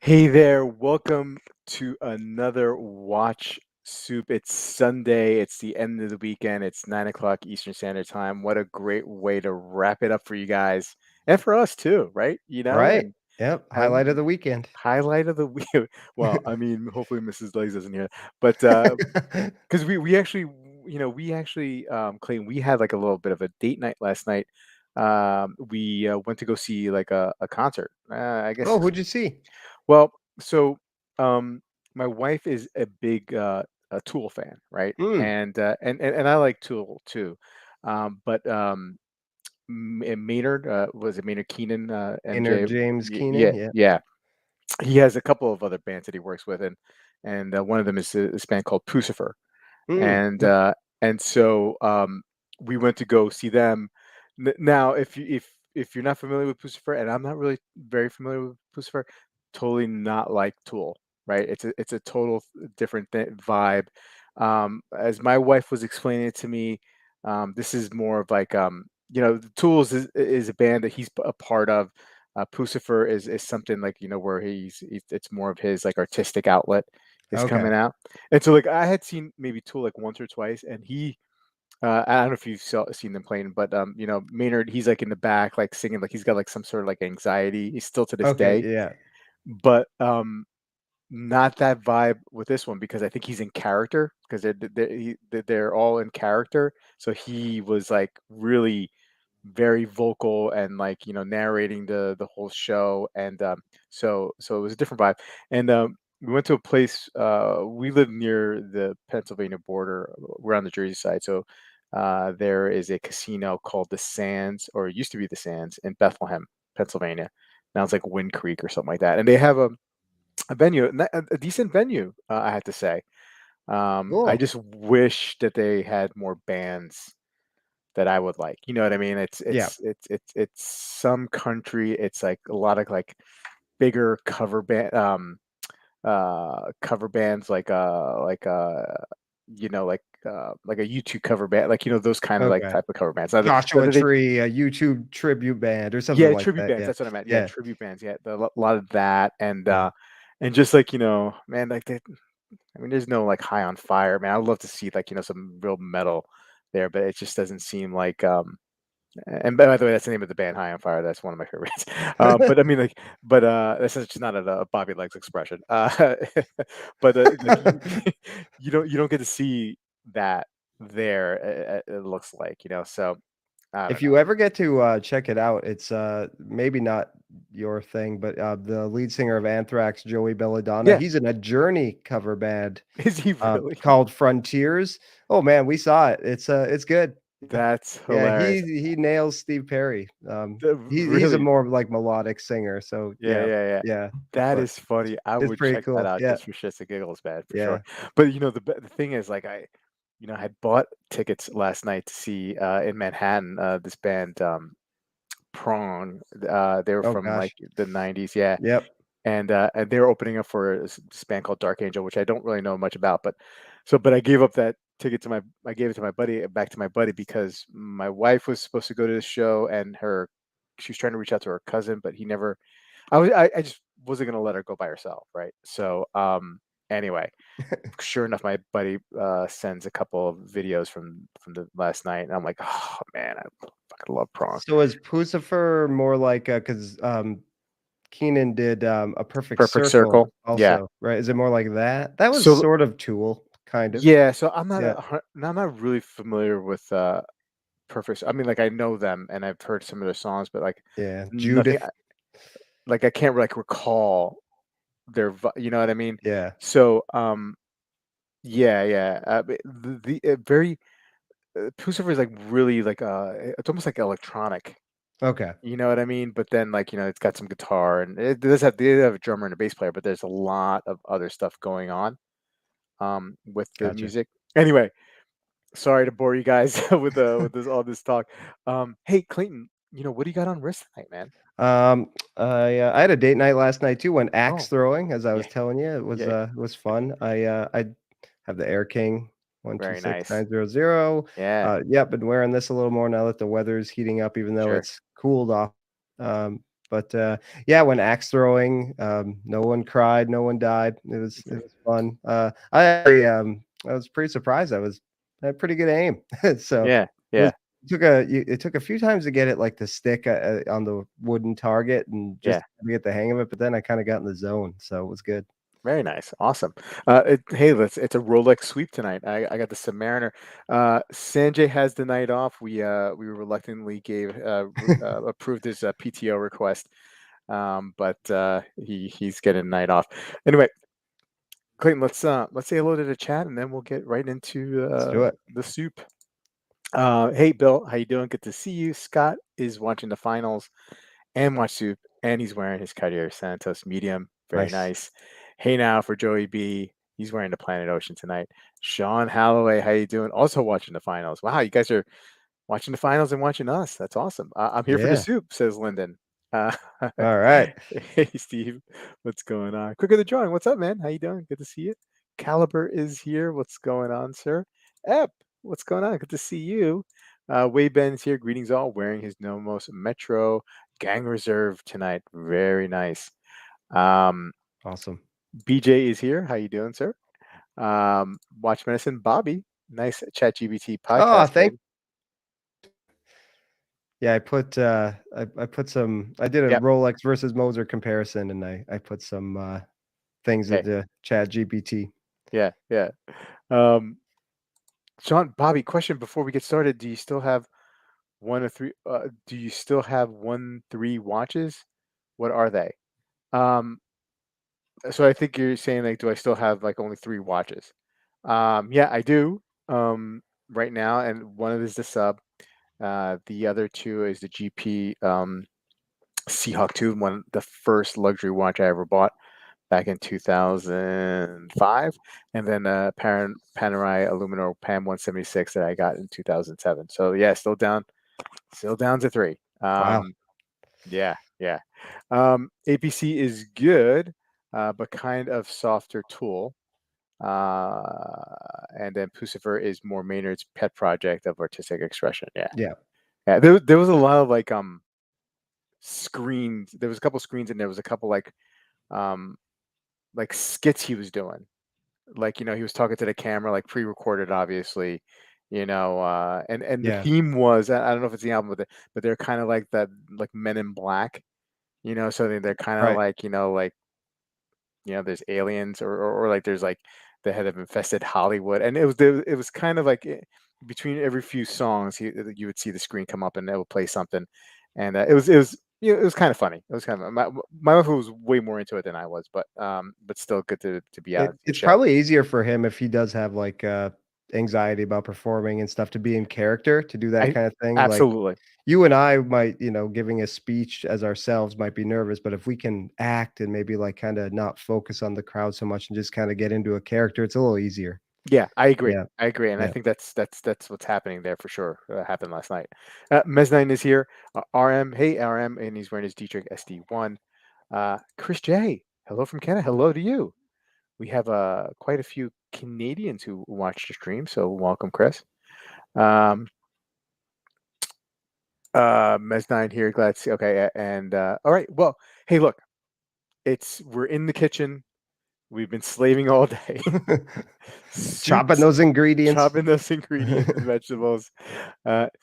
Hey there, welcome to another Watch Soup. It's Sunday, it's the end of the weekend, it's 9 o'clock Eastern Standard Time. What a great way to wrap it up for you guys and for us too, right? Right. And Yep, have highlight of the weekend. highlight of the week. Well, I mean, hopefully Mrs. Legs doesn't hear that, but because we actually, Clayton, we had like a little bit of a date night last night. We went to go see like a concert. I guess Oh, who'd you see? well, so um, my wife is a big a Tool fan, right? Mm, And I like Tool too. But and Maynard was it Maynard Keenan, Inner MJ? James Yeah, Keenan, yeah. yeah. He has a couple of other bands that he works with, and one of them is this band called Pucifer, and Yep. we went to go see them. Now, if you're not familiar with Pucifer, and I'm not really very familiar with Pucifer, totally not like Tool, right? It's a total different vibe. As my wife was explaining it to me, this is more of like the Tools is a band that he's a part of. Pucifer is something like where he's it's more of his like artistic outlet is Okay. coming out. And so, like, I had seen maybe Tool like once or twice, and I don't know if you've seen them playing, but Maynard, he's like in the back, like singing, like he's got like some sort of like anxiety. He's still to this Okay, day, yeah. but not that vibe with this one because I think he's in character because they're all in character. So he was like really very vocal and like narrating the whole show, and so it was a different vibe. And we went to a place. We live near the Pennsylvania border. We're on the Jersey side, so there is a casino called the Sands, or it used to be the Sands, in Bethlehem, Pennsylvania. Now it's like Wind Creek or something like that, and they have a venue, a decent venue, I have to say. I Cool. just wish that they had more bands that I would like. You know what I mean? Yeah. It's some country. It's like a lot of like bigger cover bands like a YouTube cover band, like those kind of like Okay. type of cover bands. Either, Joshua whether they Tree, a YouTube tribute band or something Yeah, like tribute that, bands. yeah. That's what I meant. Yeah, Yeah, tribute bands. Yeah, a lot of that, yeah. and just like man, like I mean, there's no like High on Fire, man. I'd love to see like some real metal there, but it just doesn't seem like and by the way, that's the name of the band, High on Fire. That's one of my favorites. But I mean, like, but that's just not a Bobby Legs expression. But like you don't get to see that there. It looks like So I don't If know. you ever get to, check it out, it's, maybe not your thing, but, the lead singer of Anthrax, Joey Belladonna, Yeah, he's in a Journey cover band, is he really? called Frontiers. Oh, man, we saw it. It's good. That's Yeah, hilarious. he nails Steve Perry. He's a Really? more, like, melodic singer, so Yeah, yeah, yeah, yeah. yeah, That but is funny. I it's would pretty check that cool. out Yeah, just for shits and giggles, man, for yeah. sure. But the thing is, like, I had bought tickets last night to see in Manhattan this band Prong. They were Oh from like gosh. the '90s, yeah, Yep. and they were opening up for this band called Dark Angel, which I don't really know much about, but I gave up that ticket to my I gave it to my buddy back to my buddy because my wife was supposed to go to the show and her she was trying to reach out to her cousin, but he never I just wasn't gonna let her go by herself, right? So, anyway, sure enough, my buddy sends a couple of videos from the last night, and I'm like, oh man, I fucking love Prong. So is Pucifer more like, 'cause, Keenan did, A Perfect Perfect Circle Circle, yeah. also, right? Is it more like that? That was So sort of Tool, kind of. yeah, so Yeah, I'm not really familiar with I mean, like I know them and I've heard some of their songs, but like yeah. nothing. Judith. Like I can't like recall you know what I mean? Yeah. So yeah, yeah. But very Pucifer is like really like it's almost like electronic. Okay. You know what I mean? But then like it's got some guitar and they have a drummer and a bass player, but there's a lot of other stuff going on with the Gotcha. music. Anyway, sorry to bore you guys with this all this talk. Hey Clayton, what do you got on wrist tonight, man? I had a date night last night too, went axe Oh, throwing, as I yeah, was telling you. yeah, It was fun. I have the Air King very nice. 126900. Yeah, Yeah, been wearing this a little more now that the weather's heating up, even though sure. it's cooled off. Um, But yeah, when axe throwing, no one cried, no one died. It was fun. I was pretty surprised. I had pretty good aim, so Yeah, it was yeah, it took a few times to get it like to stick on the wooden target and just yeah. to get the hang of it. But then I kind of got in the zone, so it was good. Very nice. Awesome. Hey, it's a Rolex sweep tonight. I got the Submariner. Sanjay has the night off. We reluctantly gave approved his PTO request, but he's getting a night off. Anyway, Clayton, let's say hello to the chat, and then we'll get right into Let's do it. the soup. Hey, Bill, how you doing? Good to see you. Scott is watching the finals and watch soup, and he's wearing his Cartier Santos medium. Very Nice. nice. Hey now for Joey B. He's wearing the Planet Ocean tonight. Sean Holloway, how you doing? Also watching the finals. Wow, you guys are watching the finals and watching us. That's awesome. I'm here for the Yeah. soup, says Lyndon. Uh, All right. hey Steve, what's going on? Quicker the drawing. What's up, man? How you doing? Good to see you. Caliber is here. What's going on, sir? Ep, what's going on? Good to see you. Wade Ben's here. Greetings all. Wearing his Nomos Metro Gang Reserve tonight. Very nice. Um, Awesome. BJ is here. How you doing, sir? Watch Medicine, Bobby. Nice ChatGPT Oh, podcast, thank. babe. Yeah, I put some. I did a Yep. Rolex versus Moser comparison, and I put some things Hey. into Chat GPT. Yeah. Yeah. Um, Sean, Bobby, question before we get started. Do you still have one or three? Do you still have 1, 3 watches? What are they? Um, so I think you're saying like, do I still have like only 3 watches? Yeah, I do. Right now, and one of it is the sub. The other two is the GP Seahawk 2, the first luxury watch I ever bought back in 2005, and then Panerai Aluminor PAM 176 that I got in 2007. So yeah, still down to 3. Wow. Yeah, yeah. APC is good, but kind of softer tool. And then Pucifer is more Maynard's pet project of artistic expression. Yeah, Yeah. yeah. There was a lot of screens. There was a couple screens, and there was a couple um skits he was doing. Like, he was talking to the camera, like pre-recorded, obviously. And the Yeah. theme was, I don't know if it's the album, but they're kind of like that, like Men in Black. So they're kind of Right. like, there's aliens, or like there's like the head of infested Hollywood, and it was kind of like between every few songs you would see the screen come up and it would play something, and it was it was kind of funny. It was kind of my wife was way more into it than I was, but still good to be out at the It's show. probably easier for him if he does have like anxiety about performing and stuff to be in character to do that I kind of thing. Like Absolutely. you and I might, giving a speech as ourselves might be nervous, but if we can act and maybe like kind of not focus on the crowd so much and just kind of get into a character, it's a little easier. Yeah, I agree. Yeah. I agree, and I Yeah. think that's what's happening there for sure. Happened last night. Meznine is here. RM, hey RM, and he's wearing his Dietrich SD1. Chris J, hello from Canada. Hello to you. We have quite a few Canadians who watch the stream, so welcome, Chris. Um, Meznine here. Glad to see. Okay, and all right. Well, hey, look, we're in the kitchen. We've been slaving all day. Chopping Soups, those ingredients. chopping those ingredients and vegetables.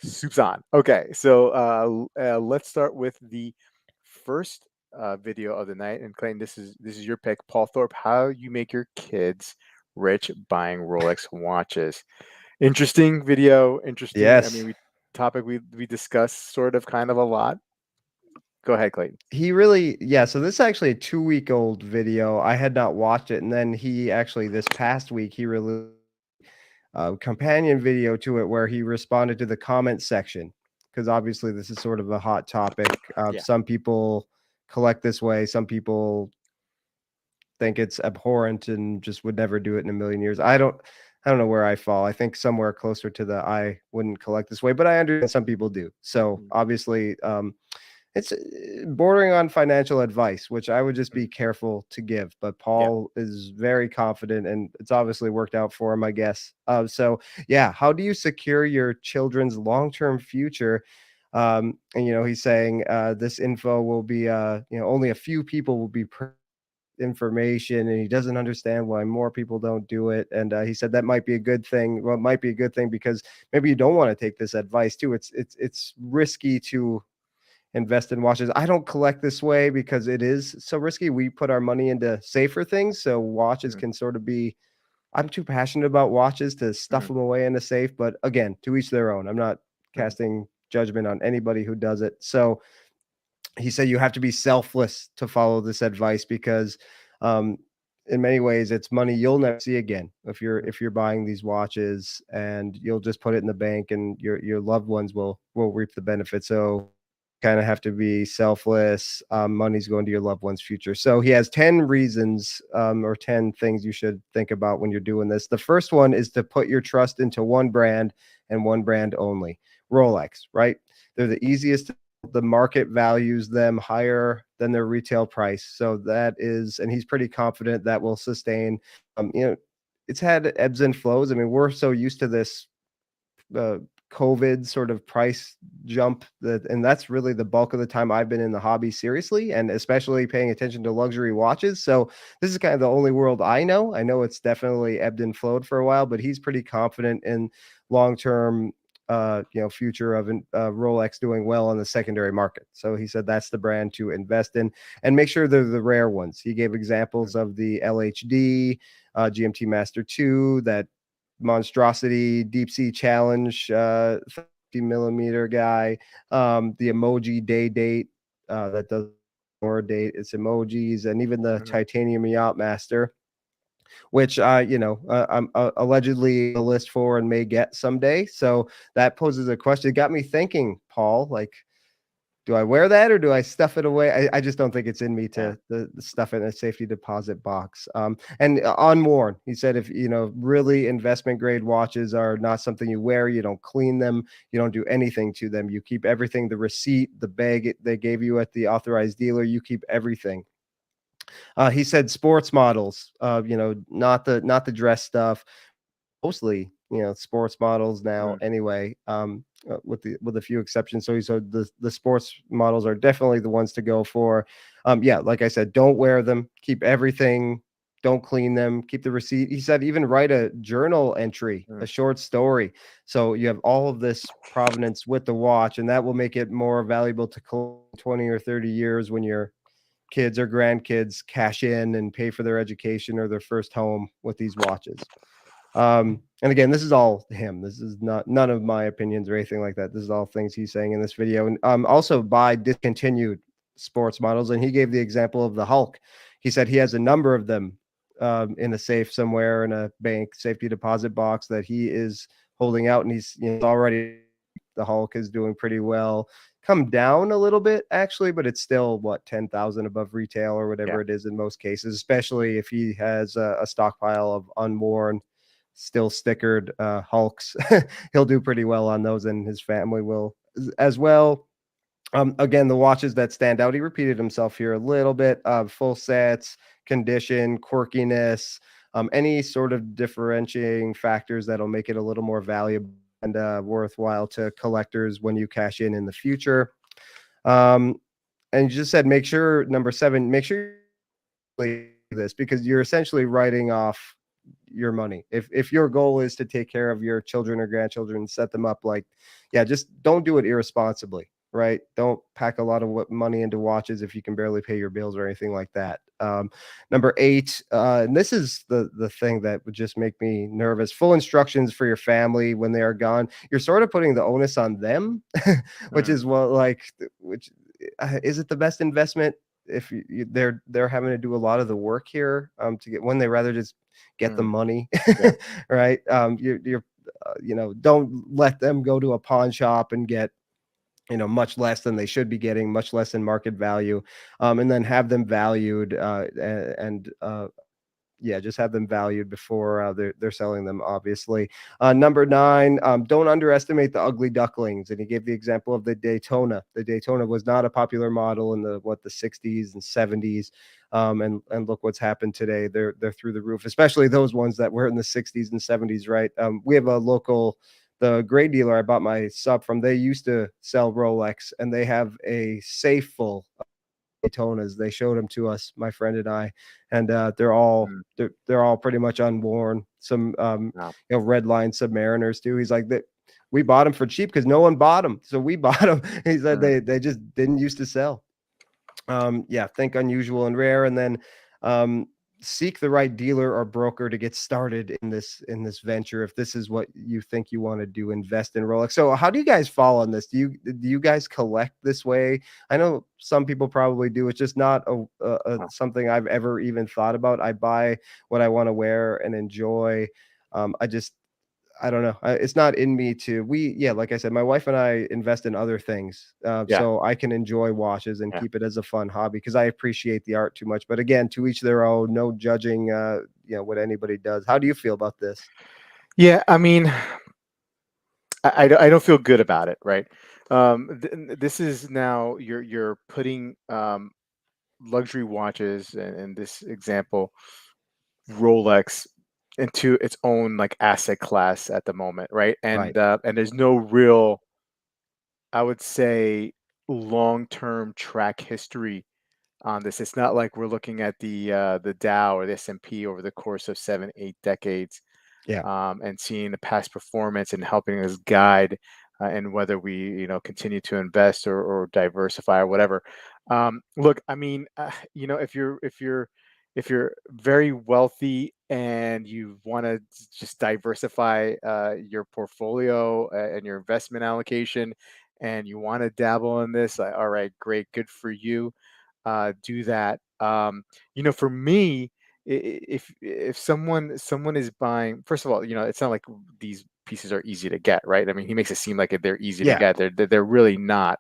Soup's on. Okay, so let's start with the first video of the night. And Clayton, this is your pick, Paul Thorpe. How you make your kids rich buying Rolex watches. Interesting video. Interesting. I mean, Yes. we discussed sort of kind of a lot. Go ahead, Clayton. He really yeah, so this is actually a 2-week-old video. I had not watched it, and then he actually this past week, he released a companion video to it where he responded to the comment section, because obviously this is sort of a hot topic. Yeah. Some people collect this way, some people think it's abhorrent and just would never do it in a million years. I don't know where I fall. I think somewhere closer to the I wouldn't collect this way, but I understand some people do. So Mhm. obviously, it's bordering on financial advice, which I would just be careful to give. But Yep. Paul is very confident, and it's obviously worked out for him, I guess. So, yeah, how do you secure your children's long-term future? And he's saying this info will be only a few people will be information, and he doesn't understand why more people don't do it. And he said that might be a good thing. Well, it might be a good thing because maybe you don't want to take this advice too. It's risky to invest in watches. I don't collect this way because it is so risky. We put our money into safer things, so watches Mhm. can sort of be. I'm too passionate about watches to stuff Mhm. them away in a safe, but again, to each their own. I'm not Mhm. casting judgment on anybody who does it. So he said you have to be selfless to follow this advice because um, in many ways it's money you'll never see again Mhm. if you're buying these watches, and you'll just put it in the bank and your loved ones will reap the benefits. So kind of have to be selfless. Money's going to your loved one's future. So he has 10 reasons, or 10 things you should think about when you're doing this. The first one is to put your trust into one brand and one brand only. Rolex, right? They're the easiest. The market values them higher than their retail price. So that is, and he's pretty confident that will sustain. It's had ebbs and flows. I mean, we're so used to this uh, COVID sort of price jump and that's really the bulk of the time I've been in the hobby seriously, and especially paying attention to luxury watches. So this is kind of the only world I know. I know it's definitely ebbed and flowed for a while, but he's pretty confident in long term. Future of Rolex doing well on the secondary market. So he said that's the brand to invest in, and make sure they're the rare ones. He gave examples Mhm. of the LHD, GMT Master 2, that monstrosity deep sea challenge 50 millimeter guy, the emoji day date that does more date its emojis, and even the Mhm. titanium yacht master, which I'm allegedly on the list for and may get someday. So that poses a question. It got me thinking, Paul, like, do I wear that or do I stuff it away? I just don't think it's in me Yeah. to stuff it in a safety deposit box. And unworn, he said, if really investment grade watches are not something you wear, you don't clean them, you don't do anything to them. You keep everything, the receipt, the bag they gave you at the authorized dealer, you keep everything. He said sports models, not the dress stuff, mostly sports models now Mhm. anyway, with a few exceptions. So the sports models are definitely the ones to go for. Yeah, like I said, don't wear them, keep everything, don't clean them, keep the receipt. He said even write a journal entry, a Mhm. short story, so you have all of this provenance with the watch, and that will make it more valuable to collect 20 or 30 years when your kids or grandkids cash in and pay for their education or their first home with these watches. And again, this is all him. This is not none of my opinions or anything like that. This is all things he's saying in this video. And also buy discontinued sports models. And he gave the example of the Hulk. He said he has a number of them in a safe somewhere in a bank safety deposit box that he is holding out, and he's already the Hulk is doing pretty well. Come down a little bit actually, but it's still what 10,000 above retail or Yeah. whatever it is in most cases. Especially if he has a stockpile of unworn, still stickered Hulks, he'll do pretty well on those, and his family will as well. Again, the watches that stand out, he repeated himself here a little bit. Full sets, condition, quirkiness, any sort of differentiating factors that'll make it a little more valuable and worthwhile to collectors when you cash in the future. Um, and you just said, make sure number 7, make sure this, because you're essentially writing off your money. If your goal is to take care of your children or grandchildren, set them up, like, yeah, just don't do it irresponsibly, right? Don't pack a lot of money into watches if you can barely pay your bills or anything like that. Number 8, and this is the thing that would just make me nervous: full instructions for your family when they are gone. You're sort of putting the onus on them, which Mhm. is what, like, which is it the best investment if they're having to do a lot of the work here, to get, when they rather just get the Mhm. money, Yeah. right? You're don't let them go to a pawn shop and get much less than they should be getting, much less than market value, and then have them valued, and yeah, just have them valued before they're selling them, obviously. Number 9, don't underestimate the ugly ducklings. And he gave the example of the Daytona. The Daytona was not a popular model in the 60s and 70s. And look what's happened today. They're through the roof, especially those ones that were in the 60s and 70s, right? We have a local the gray dealer I bought my sub from, they used to sell Rolex, and they have a safe full Daytonas. They showed them to us, my friend and I, and Mm, they're all pretty much unworn. Some wow. red line Submariners too. He's like that. We bought them for cheap because no one bought them, so we bought them. He said Mm, they just didn't used to sell. Yeah, think unusual and rare, and then um, seek the right dealer or broker to get started in this venture. If this is what you think you want to do, invest in Rolex. So, how do you guys fall on this? Do you guys collect this way? I know some people probably do. It's just not wow. something I've ever even thought about. I buy what I want to wear and enjoy. I don't know. It's not in me to yeah, like I said, my wife and I invest in other things, Yeah, so I can enjoy watches and yeah. keep it as a fun hobby because I appreciate the art too much. But again, to each their own. No judging, what anybody does. How do you feel about this? Yeah, I mean, I don't feel good about it, right? This is now you're putting luxury watches, in this example, Rolex, into its own like asset class at the moment, right? Right. And there's no real, I would say, long-term track history on this. It's not like we're looking at the Dow or the S&P over the course of 7, 8 decades, Yeah. and seeing the past performance and helping us guide, and whether we continue to invest or diversify or whatever. Look, I mean, if you're very wealthy and you want to just diversify your portfolio, and your investment allocation, and you want to dabble in this, all right, great, good for you. Do that. For me, if someone is buying, first of all, it's not like these pieces are easy to get, right? I mean, he makes it seem like they're easy to Yeah. get. They're really not,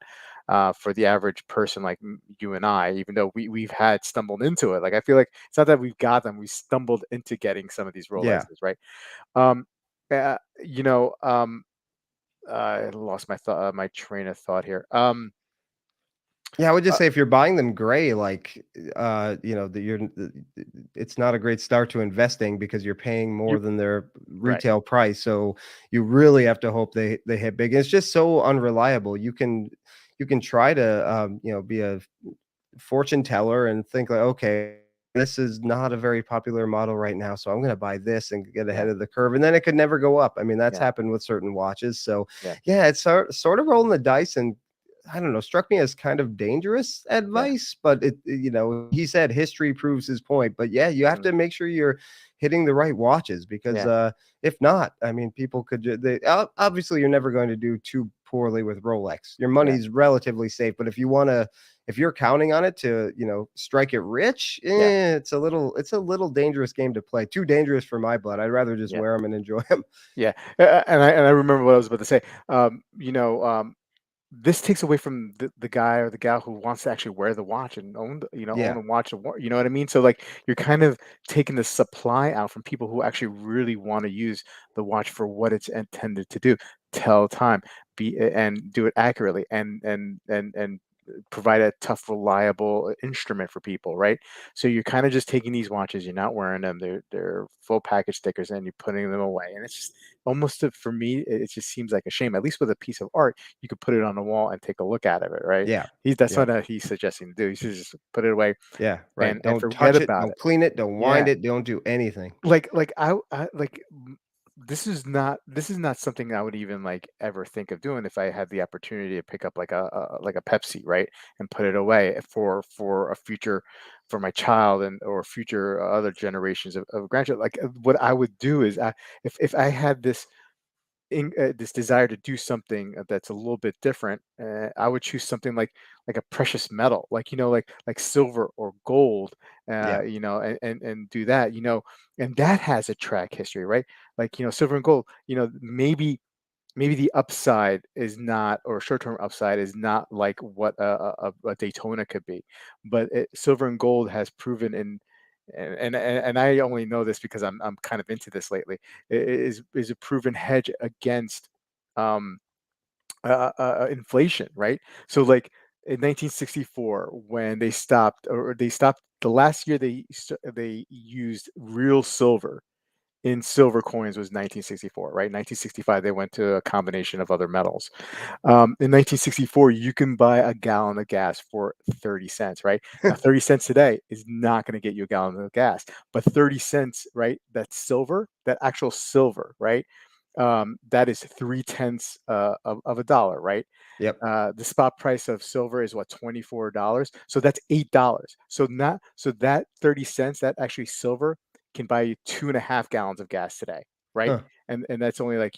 for the average person like you and I. Even though we've had stumbled into it, like I feel like it's not that we've got them, we stumbled into getting some of these Yeah. Rolexes, right? Um, uh, you know, um, I lost my train of thought here. Yeah, I would just Uh, say if you're buying them gray, like, it's not a great start to investing because you're paying you more than their right? retail price. So you really have to hope they hit big. It's just so unreliable. You can try to be a fortune teller and think like, okay, this is not a very popular model right now, so I'm going to buy this and get ahead Yeah, of the curve, and then it could never go up. I mean, that's yeah, happened with certain watches. So yeah, yeah, it's sort of rolling the dice, and I don't know, struck me as kind of dangerous yeah. advice, but he said history proves his point. But yeah, you have Mm, to make sure you're hitting the right watches because yeah, if not, I mean, people could obviously you're never going to do too poorly with Rolex. Your yeah, money's relatively safe, but if you're counting on it to, strike it rich, yeah, it's a little dangerous game to play. Too dangerous for my blood. I'd rather just yeah. wear them and enjoy them. Yeah, and I remember what I was about to say. This takes away from the guy or the gal who wants to actually wear the watch and own Yeah, the watch. You know what I mean? So like you're kind of taking the supply out from people who actually really want to use the watch for what it's intended to do: tell time, and do it accurately, and provide a tough, reliable instrument for people, right? So you're kind of just taking these watches, you're not wearing them, they're full package stickers, and you're putting them away, and it's just almost for me, it just seems like a shame. At least with a piece of art, you could put it on the wall and take a look at it, right? yeah, That's yeah. what he's suggesting to do. He should just put it away Yeah, right. and Don't forget touch it, about don't it. clean it, don't wind Yeah, it, don't do anything. this is not something I would even like ever think of doing if I had the opportunity to pick up like a Pepsi, right, and put it away for a future, for my child and or future other generations of grandchildren. Like what I would do is, if I had this desire to do something that's a little bit different, I would choose something like a precious metal, like like silver or gold, Yeah, and do that, and that has a track history, right? Like silver and gold, maybe the upside is not, or short-term upside is not like what a Daytona could be, but silver and gold has proven in, and I only know this because I'm kind of into this lately, is a proven hedge against um, inflation, right? So like in 1964, when they stopped the last year they used real silver, in silver coins was 1964, right? 1965, they went to a combination of other metals. In 1964, you can buy a gallon of gas for 30 cents, right? Now, 30 cents today is not going to get you a gallon of gas, but 30 cents, right? That's silver, that actual silver, right? That is 3/10 of a dollar, right? Yep. The spot price of silver is what, $24. So that's $8. So that 30 cents, that actually silver can buy you 2.5 gallons of gas today, right? Huh. And that's only like,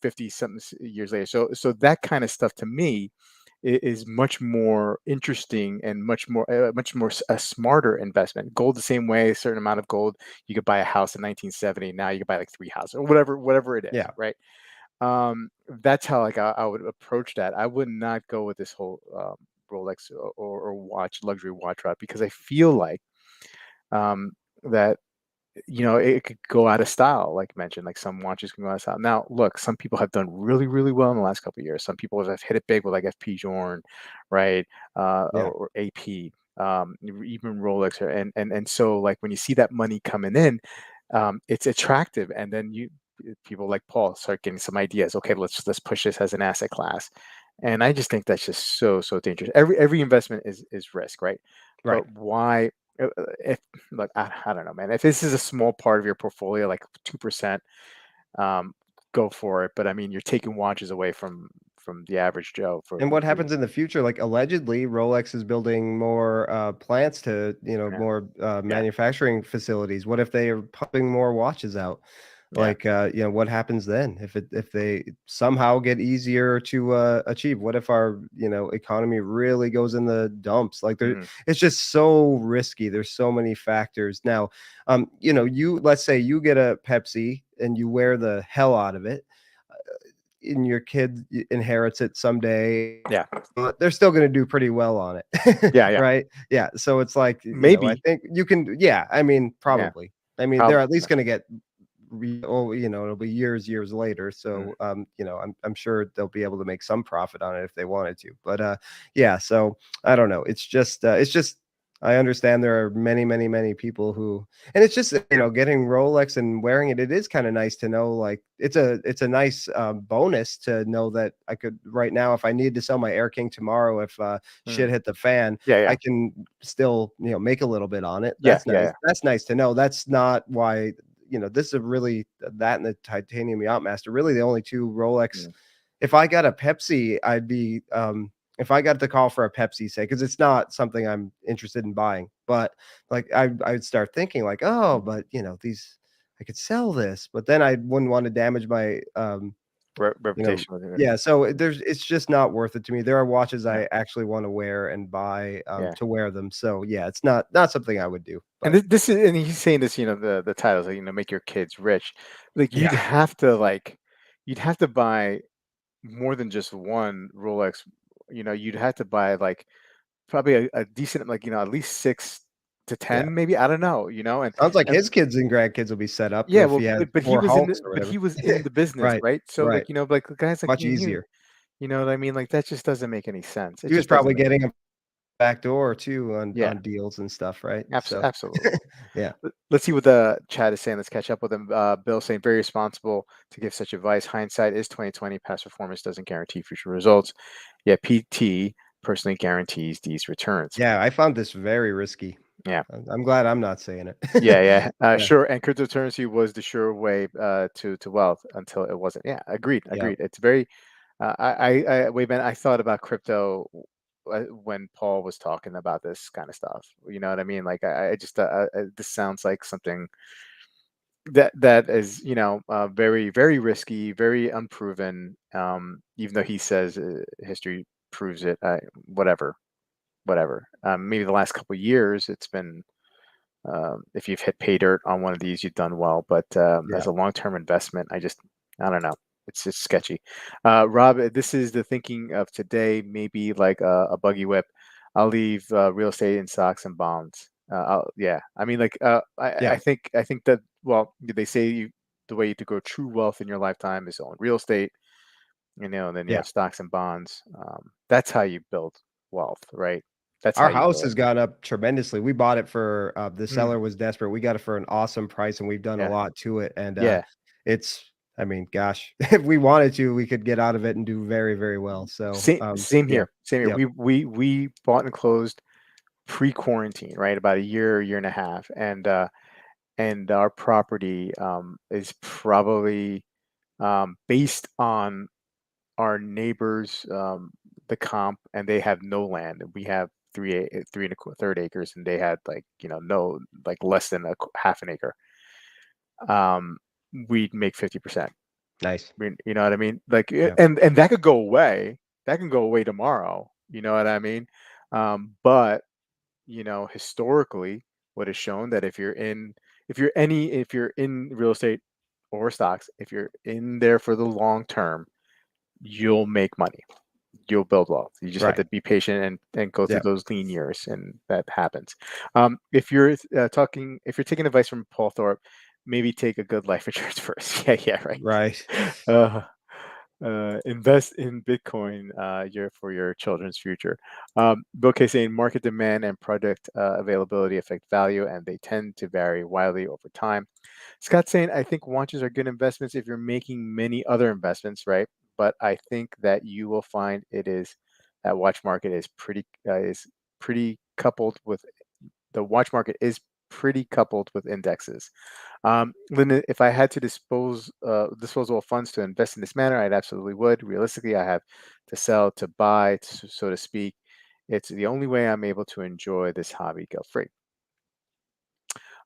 50 something years later. So that kind of stuff to me is much more interesting and much more a smarter investment. Gold the same way, a certain amount of gold, you could buy a house in 1970. Now you could buy like three houses or whatever it is, Yeah. right? That's how like I would approach that. I would not go with this whole Rolex or watch luxury watch route because I feel like um, that it could go out of style, like mentioned. Like some watches can go out of style. Now, look, some people have done really, really well in the last couple of years. Some people have hit it big with like FP Journe, right, Yeah. or AP, even Rolex, and so like when you see that money coming in, it's attractive, and then people like Paul start getting some ideas. Okay, let's push this as an asset class, and I just think that's just so dangerous. Every investment is risk, right? Right. But why? If like I don't know, man. If this is a small part of your portfolio, like 2%, um, go for it. But I mean, you're taking watches away from the average Joe for And what who, happens in the future? Like, allegedly, Rolex is building more, plants to, yeah, more, yeah, manufacturing facilities. What if they are pumping more watches out? yeah, Like, what happens then if they somehow get easier to, achieve? What if our, economy really goes in the dumps? Like, mhm, it's just so risky. There's so many factors. Now, you let's say you get a Pepsi and you wear the hell out of it, and your kid inherits it someday, yeah, they're still gonna do pretty well on it, yeah, yeah. right? Yeah, so it's like, I Maybe, think you can, yeah, I mean, yeah, probably. I mean, they're probably. at least gonna get it'll be years later, Mhm, so, I'm sure they'll be able to make some profit on it if they wanted to, but, yeah, so I don't know, it's just I understand there are many, many, many people who, and it's just, getting Rolex and wearing it, it is kinda nice to know, like, it's a nice, bonus to know that I could right now, if I need to sell my Air King tomorrow, if, shit mhm. hit the fan, Yeah, yeah, I can still, make a little bit on it. yeah, That's yeah, nice. yeah. That's nice to know. That's not why, this is a really, that and the Titanium Yachtmaster, really the only 2 Rolex. Mm, If I got a Pepsi, I'd be, if I got the call for a Pepsi, say, because it's not something I'm interested in buying, but, like, I'd start thinking like, "Oh, mhm. but, these I could sell this," but then I wouldn't wanna damage my, you know Reputation with it. yeah, so it's just not worth it to me. There are watches Yeah, I actually wanna wear and buy, yeah. to wear them, so, yeah, it's not something I would do, And but this is, and he's saying this, the titles, like, make your kids rich. Like yeah, you'd have to buy more than just one Rolex. You'd have to buy like probably a decent, like, at least six to yeah. ten, maybe. I don't know, Sounds like and his kids and grandkids will be set up yeah, if well, he has but he 4 was in Hulks or he whatever. was in the business, Right, right? So like, right. like the guys like Much me and you, easier. you know what I mean? Like that just doesn't make any sense. It He was just doesn't probably make getting a back door too yeah, on deals and stuff, right? So, absolutely. yeah, Let's see what the chat is saying. Let's catch up with him. Bill saying very responsible to give such advice. Hindsight is 2020. Past performance doesn't guarantee future results. Yet PT personally guarantees these returns. yeah, I found this very risky. Yeah. I'm glad I'm not saying it. Yeah, yeah, Yeah, sure. And cryptocurrency was the sure way to wealth until it wasn't. Yeah, agreed, yeah, agreed. It's very. Wait, man. I thought about crypto when Paul was talking about this kind of stuff. You know what I mean? Like, I just this sounds like something that is, very very risky, very unproven. Even though he says history proves it. Whatever, whatever. Maybe the last couple of years, it's been if you've hit pay dirt on one of these, you've done well. But as yeah, a long-term investment, I don't know. It's just sketchy. Rob, this is the thinking of today. Maybe like a buggy whip. I'll leave real estate in stocks and bonds. Yeah, I mean, like yeah, I think that, well, they say the way to grow true wealth in your lifetime is to own real estate. And then you yeah. have stocks and bonds. That's how you build wealth, right? That's how Our you house do it. has gone up tremendously. We bought it for, the Mm, seller was desperate. We got it for an awesome price, and we've done a yeah, lot to it, and, yeah. it's I mean, gosh, if we wanted to, we could get out of it and do very, very well. So, Same yeah. here. Same here. Yep. We bought and closed pre-quarantine, right? About a year, year and a half, and our property is probably based on our neighbors, the comp, and they have no land. We have 3 and a third acres, and they had like no like less than half an acre. Um, we'd make 50%. Nice. I mean, you know what I mean? Like, Yeah. and that could go away. That can go away tomorrow. You know what I mean? But historically, what is shown that if you're in real estate or stocks, if you're in there for the long term, you'll make money. You'll build wealth. You just have Right. to be patient and go through Yep. those lean years, and that happens. If you're taking advice from Paul Thorpe, maybe take a good life insurance first. Yeah, yeah, right. Right. Uh, invest in Bitcoin for your children's future. Bill K saying market demand and product availability affect value, and they tend to vary wildly over time. Scott saying I think watches are good investments if you're making many other investments, right? But I think that you will find that watch market is pretty coupled with the watch market is pretty coupled with indexes. Linda, if I had to disposable funds to invest in this manner, I'd absolutely would. Realistically, I have to sell to buy, so to speak. It's the only way I'm able to enjoy this hobby guilt free.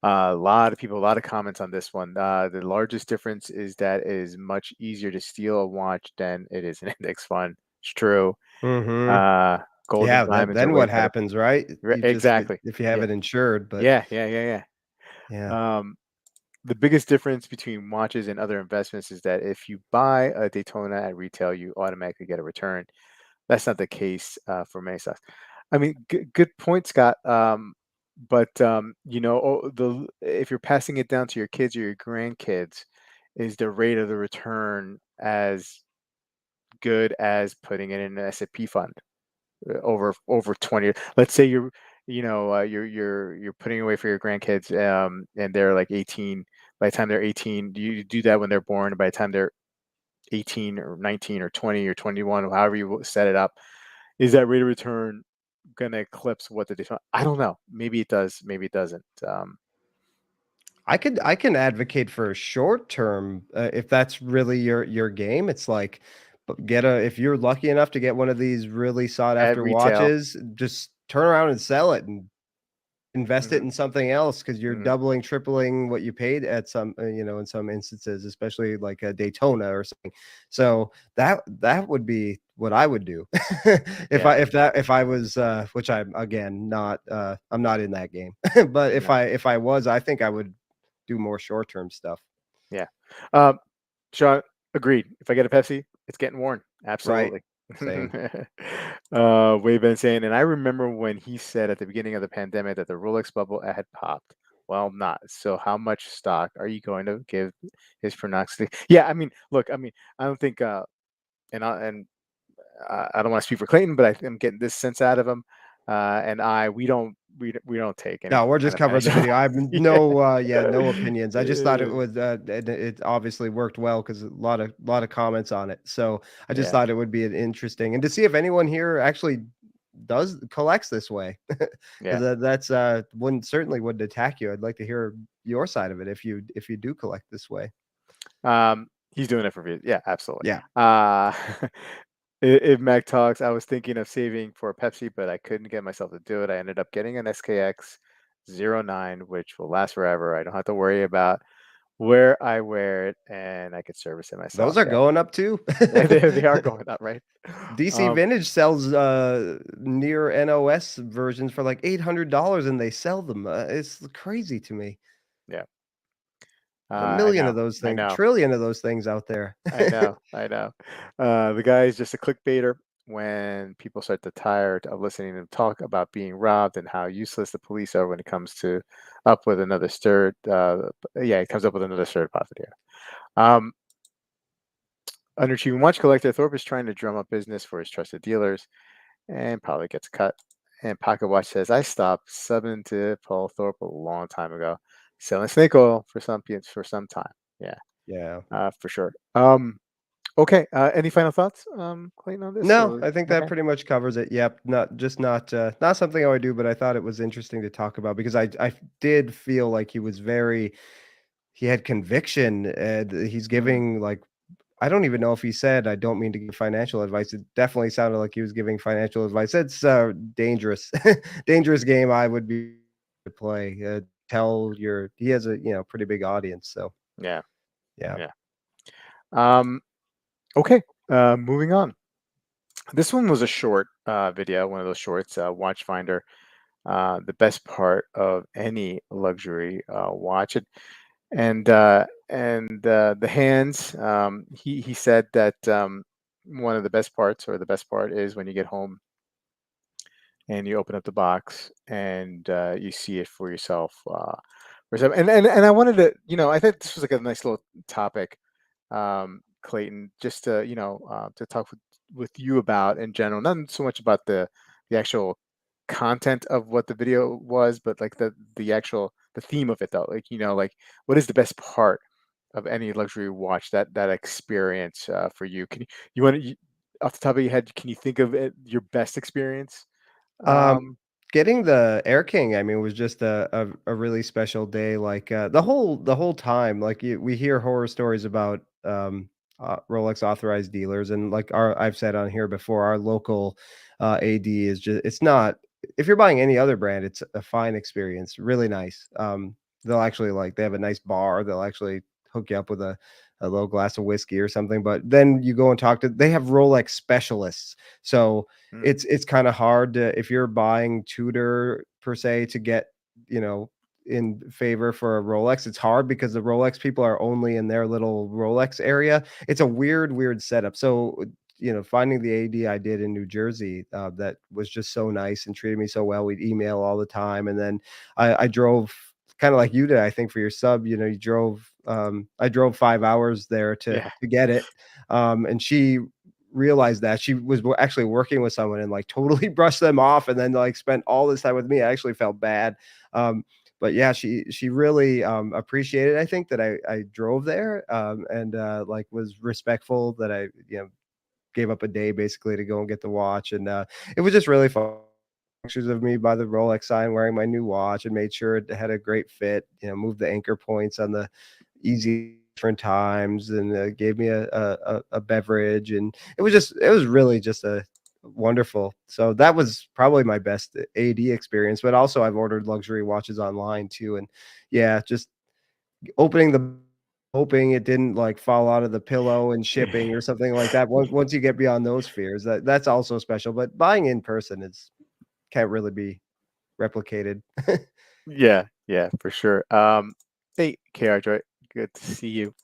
A lot of people, a lot of comments on this one. The largest difference is that it is much easier to steal a watch than it is an index fund. It's true. Mhm. Uh, Gold and Yeah, that diamonds are then way what better. happens, right? You just Exactly. if you have Yeah. it insured, but Yeah. Yeah. Yeah. yeah. Yeah. The biggest difference between watches and other investments is that if you buy a Daytona at retail, you automatically get a return. That's not the case for many stocks. I mean, good point, Scott. But if you're passing it down to your kids or your grandkids, is the rate of the return as good as putting it in an S&P fund over 20? Let's say you're putting away for your grandkids, and they're like 18. By the time they're 18, you do that when they're born. By the time they're 18 or 19 or 20 or 21, however you set it up, is that rate of return going to eclipse what the default? I don't know. Maybe it does. Maybe it doesn't. I can advocate for a short term, if that's really your game. It's like, get a if you're lucky enough to get one of these really sought At after retail. watches, just turn around and sell it and invest it Hmm. in something else because 'cause you're Hmm. doubling, tripling what you paid at some, in some instances, especially like a Daytona or something. So that would be what I would do. Yeah. If I was, which I'm again not, I'm not in that game. But No. if I was, I think I would do more short-term stuff. Yeah. Um, Sean, agreed. If I get a Pepsi, it's getting worn. Right. Absolutely. Same. Wade been saying, and I remember when he said at the beginning of the pandemic that the Rolex bubble had popped. Well, not. So, how much stock are you going to give his prognostic? Yeah, I mean, look, I mean, I don't think, I don't want to speak for Clayton, but I'm getting this sense out of him. We don't take any No, we're kind just of covering the financial. video. I have Yeah. no, yeah, no opinions. I just thought it Uh, was, it obviously worked well because a lot of comments on it. So I just yeah. thought it would be an interesting and to see if anyone here actually does collects this way, because Yeah. that's wouldn't certainly wouldn't attack you. I'd like to hear your side of it if you do collect this way. He's doing it for views. Yeah, absolutely. Yeah. If Mac talks, I was thinking of saving for a Pepsi, but I couldn't get myself to do it. I ended up getting an SKX 09, which will last forever. I don't have to worry about where I wear it, and I could service it Those myself. are Yeah, going up too. they are going up, right? DC Um, Vintage sells near NOS versions for like $800 and they sell them. It's crazy to me. yeah, A I million of know, those I things, know. trillion of those things out there. I know, I know. The guy is just a clickbaiter. When people start to tired of listening to him talk about being robbed and how useless the police are when it comes to up with another stirred, yeah, he comes up with another stirred positive. Um, Underachieving watch collector Thorpe is trying to drum up business for his trusted dealers and probably gets cut. And Pocket Watch says, I stopped subbing to Paul Thorpe a long time ago, selling snake oil for some time. Yeah, Yeah. for sure. Okay. Any final thoughts, Clayton, on this? No, Or I think that okay. pretty much covers it. Yep, not something I would do, but I thought it was interesting to talk about because I did feel like he had conviction and he's Mm, giving like I don't even know if he said I don't mean to give financial advice. It definitely sounded like he was giving financial advice. It's dangerous, dangerous game. I would be to play. Tell your he has a pretty big audience, so yeah. yeah. Yeah. Um. Okay. Moving on. This one was a short video, one of those shorts. Watchfinder. The best part of any luxury watch. And the hands. He said that one of the best parts, or the best part, is when you get home and you open up the box and you see it for yourself. And I wanted to, I think this was like a nice little topic, Clayton, just to to talk with you about in general, not so much about the actual content of what the video was, but like the theme of it, though. Like, like, what is the best part of any luxury watch, that experience for you? Can you want to, off the top of your head, can you think of it, your best experience? Um, Um, Getting the Air King, I mean, was just a really special day. Like the whole time, like we hear horror stories about Rolex authorized dealers, and like I've said on here before, our local AD is just it's not. If you're buying any other brand, it's a fine experience, really nice. They'll actually like they have a nice bar. They'll actually hook you up with a little glass of whiskey or something. But then you go and talk to. They have Rolex specialists, so mm, it's kinda hard to if you're buying Tudor per se to get, you know, in favor for a Rolex, it's hard because the Rolex people are only in their little Rolex area. It's a weird, weird setup. So, finding the AD I did in New Jersey, that was just so nice and treated me so well. We'd email all the time, and then I drove kinda like you did, I think, for your sub, you drove, I drove 5 hours there to yeah. to get it, and she realized that she was actually working with someone and like totally brushed them off and then like spent all this time with me. I actually felt bad. Um, but yeah, she really appreciated, I think, that I drove there and like was respectful that I gave up a day basically to go and get the watch, and it was just really fun. Pictures of me by the Rolex sign wearing my new watch and made sure it had a great fit. Moved the anchor points on the easy different times, and gave me a beverage, and it was really just a wonderful. So that was probably my best AD experience. But also, I've ordered luxury watches online too, and yeah, just opening the hoping it didn't like fall out of the pillow and shipping or something like that. Once you get beyond those fears, that's also special. But buying in person is can't really be replicated. Yeah, yeah, for sure. Hey, KR Joy, good to see you.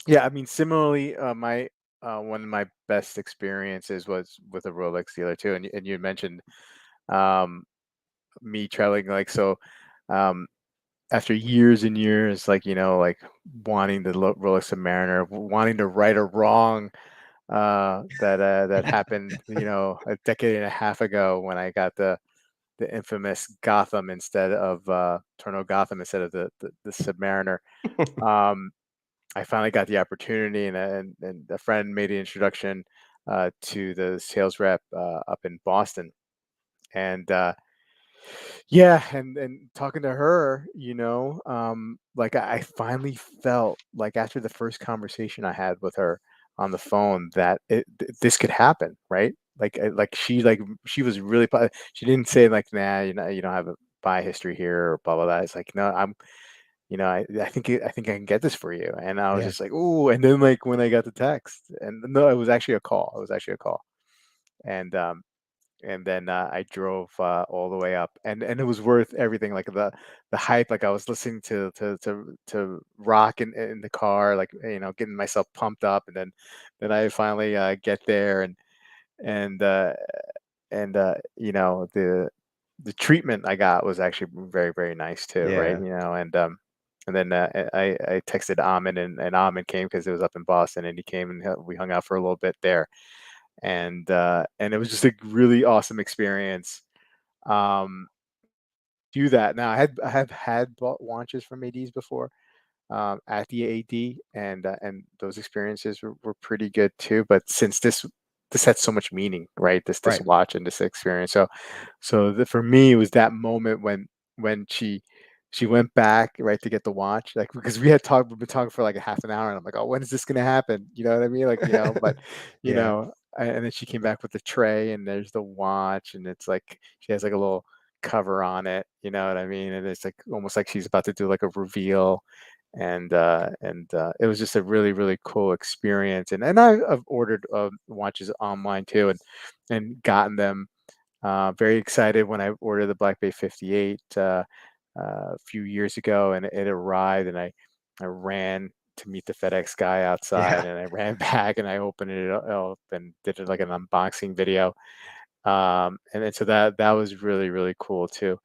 Yeah, I mean, similarly, my one of my best experiences was with a Rolex dealer too, and you had mentioned um, me traveling, like, so. Um, After years and years, like, like wanting the Rolex Submariner, wanting to right a wrong that happened, a decade and a half ago, when I got the infamous Gotham instead of Torno Gotham instead of the Submariner. Um, I finally got the opportunity, and a friend made the introduction to the sales rep up in Boston, and yeah, and talking to her, like, I finally felt like, after the first conversation I had with her on the phone, that this could happen, right? Like she was really she didn't say like, nah, you don't have a buy history here, or blah blah blah. It's like, no, I think I can get this for you. And I was Yeah. just like, ooh. And then, like, when I got the text, and no, it was actually a call. It was actually a call. And then I drove all the way up, and it was worth everything. Like, the hype, like, I was listening to rock in the car, like, getting myself pumped up, and then I finally get there, and uh, and the treatment I got was actually very, very nice too, right? Yeah. And then I texted Ahmed, and Ahmed came because it was up in Boston, and he came, and we hung out for a little bit there, and it was just a really awesome experience. um, do that. Now I have had bought watches from ADs before, at the AD, and those experiences were pretty good too. But since this had so much meaning, right? This Right. watch and this experience. For me, it was that moment when she went back, right, to get the watch, like, because we've been talking for like a half an hour, and I'm like, oh, when is this gonna happen? You know what I mean? Like, but Yeah. and then she came back with the tray, and there's the watch, and it's like she has like a little cover on it, you know what I mean? And it's like almost like she's about to do like a reveal, it was just a really really cool experience. I've ordered watches online too, and gotten them. Very excited when I ordered the Black Bay 58 a few years ago, and it arrived, and I ran to meet the FedEx guy outside, Yeah. and I ran back and I opened it up and did it like an unboxing video. And then so that was really really cool too.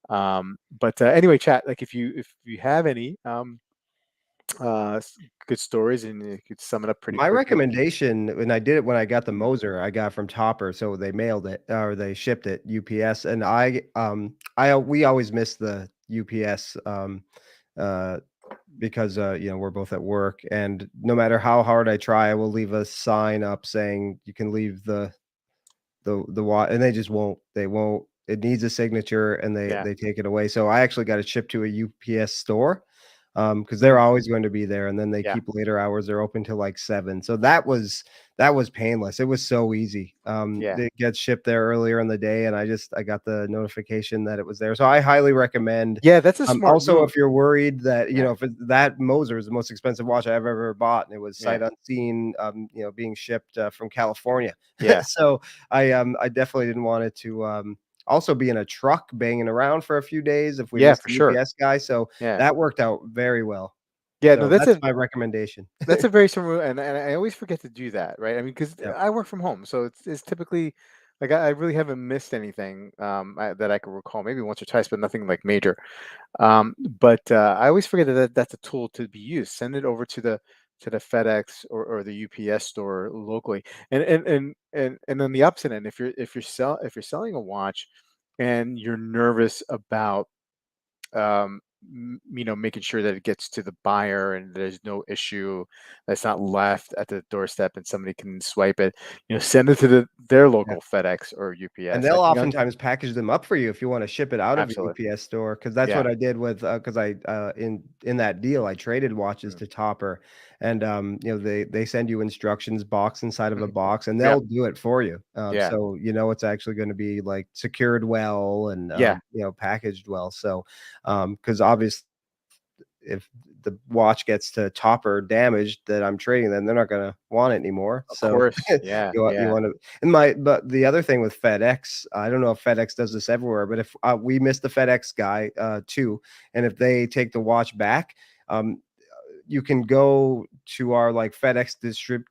But anyway, chat, like, if you have any good stories and you could sum it up pretty My quickly. recommendation, and I did it when I got the Mm, Moser, I got from Topper, so they mailed it or they shipped it UPS, and we always miss the UPS, uh, because, we're both at work, and no matter how hard I try, I will leave a sign up saying, "You can leave the watch," and they just won't. They won't. It needs a signature, and yeah. they take it away. So I actually got it shipped to a UPS store, because they're Mm, always going to be there, and then they yeah. keep later hours. They're open till like 7. So that was painless. It was so easy. Yeah. It gets shipped there earlier in the day, and I got the notification that it was there. So I highly recommend. Yeah, that's a smart Also, move. if you're worried that, Yeah. if that Moser is the most expensive watch I've ever bought, and it was Yeah. sight unseen, being shipped from California. Yeah. So I definitely didn't want it to also be in a truck banging around for a few days if we Yeah, missed for the sure. UPS guy. So Yeah. that worked out very well. Yeah, no, So that's my recommendation. that's a very similar, and I always forget to do that, right? I mean, because Yep. I work from home, so it's typically like I really haven't missed anything that I can recall. Maybe once or twice, but nothing like major. But I always forget that that's a tool to be used. Send it over to the FedEx or the UPS store locally. And on the opposite end, if you're selling a watch and you're nervous about making sure that it gets to the buyer and there's no issue, that's not left at the doorstep and somebody can swipe it, send it to their Yeah. local FedEx or And UPS. they'll Like, oftentimes package them up for you if you wanna ship it out of your absolutely. UPS store, because that's Yeah. what I did with, because in that deal, I traded watches Mm, to Topper, and, they send you instructions box inside of a mhm. box, and Yeah. they'll do it for you. Yeah. So it's actually gonna be, like, secured well and, Yeah. packaged well. So, because obviously if the watch gets to Topper damaged that I'm trading, then they're not gonna want it anymore. Of So course. Yeah. you Yeah. wanna and my but the other thing with FedEx, I don't know if FedEx does this everywhere, but if, we miss the FedEx guy, too, and if they take the watch back, um, you can go to our like FedEx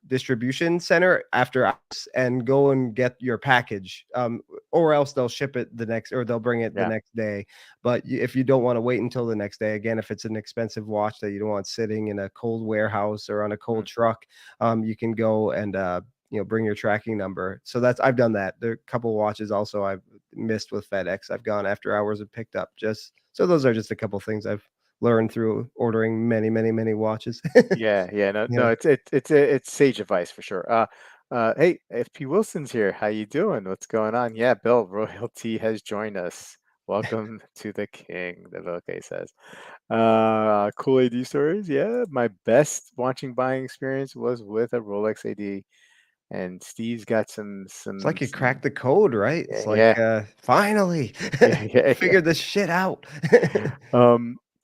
distribution center after hours and go and get your package. Or else they'll ship it the next, or they'll bring it the Yeah. next day. But if you don't want to wait until the next day, again, if it's an expensive watch that you don't want sitting in a cold warehouse or on a cold Mm. truck, you can go and bring your tracking number. So I've done that. There are a couple watches also I've missed with FedEx. I've gone after hours and picked up. Just so those are just a couple things I've learned through ordering many, many, many watches. Yeah. Yeah. No, Yeah. no, it's sage advice for sure. Hey, FP Wilson's here. How you doing? What's going on? Yeah, Bill, royalty has joined us. Welcome to the king, the Vilke says. Cool AD stories. Yeah, my best watching buying experience was with a Rolex AD, and Steve's got It's like you some cracked the code, right? yeah, It's yeah, like, finally, yeah, yeah, figured this shit out. yeah.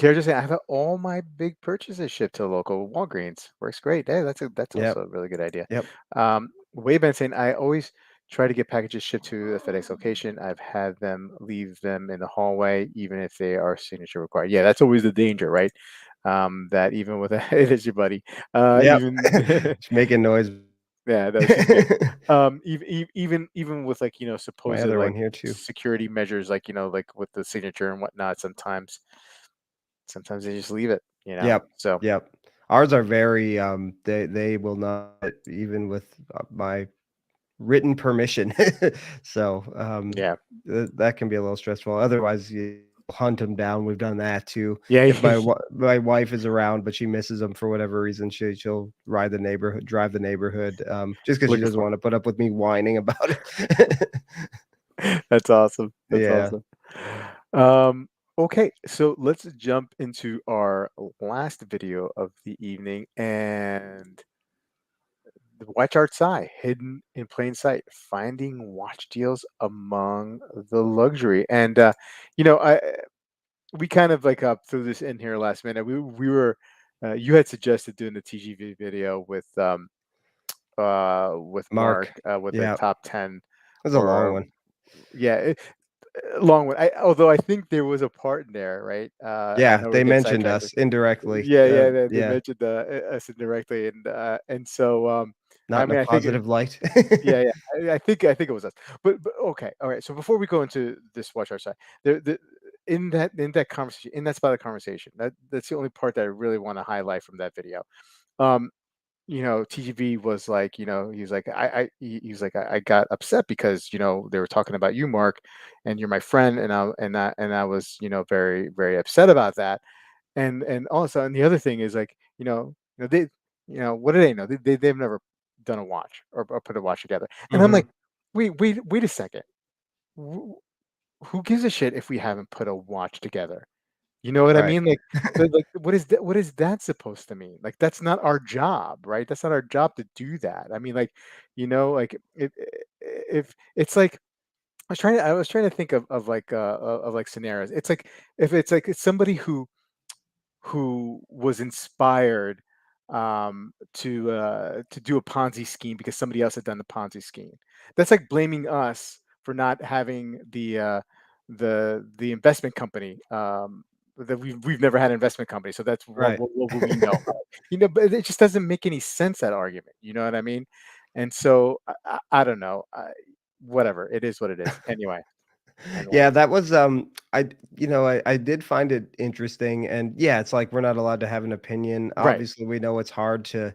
Can I just say I have all my big purchases shipped to local Walgreens. Works great. Hey, that's Yep, also a really good idea. yep. Wayben saying I always try to get packages shipped to a FedEx location. I've had them leave them in the hallway, even if they are signature required. Yeah, that's always the danger, right? That even with a it is your buddy. Yep. Even Just making noise. yeah, no, she's good. Even with like My supposed other like one here too. security measures, like like with the signature and whatnot. Sometimes they just leave it. Yep, So yep. Ours are very, they will not even with, my written permission. So, Yeah. that can be a little stressful. Otherwise, you hunt them down. We've done that too. Yeah. If my wife is around, but she misses them for whatever reason, she'll drive the neighborhood, just because she Looking doesn't for want to put up with me whining about it. 'em. That's awesome. That's Yeah. awesome. Um, okay, so let's jump into our last video of the evening, and the WatchArtSci, hidden in plain sight, finding watch deals among the luxury. And I we kind of like threw this in here last minute. We were you had suggested doing the TGV video with Mark Mark. with the Yeah. top 10 That's a long or one. yeah, long one. Although I think there was a part in there, right? I Yeah, know we're they getting mentioned sidetracked. us indirectly. Yeah, yeah, they Yeah, mentioned us indirectly, and so not I in a mean, I think positive light. yeah, yeah, I think it was us. But okay, all right. So before we go into this watch our side, in that conversation, in that spot of the conversation, that's the only part that I really want to highlight from that video. Um, TGV was like, he's like, he's like, I got upset because, they were talking about you, Mark, and you're my friend. And I was, very, very upset about that. And also, and the other thing is like, what do they know? They've never done a watch or put a watch together. And I'm like, Mhm. wait a second. Wh- Who gives a shit if we haven't put a watch together? You know what I Right. mean? Like, what is that supposed to mean? Like, that's not our job, right? That's not our job to do that. I mean, like, like if it's like I was trying to think of like scenarios. It's like if it's like it's somebody who was inspired to do a Ponzi scheme because somebody else had done the Ponzi scheme. That's like blaming us for not having the investment company. That we've never had an investment company, so that's Right. what would we know about it? But it just doesn't make any sense, that argument. You know what I mean? And so I don't know. Whatever, it is what it is. Anyway, Yeah, that was, I did find it interesting, and yeah, it's like we're not allowed to have an opinion. right? Obviously, we know it's hard to,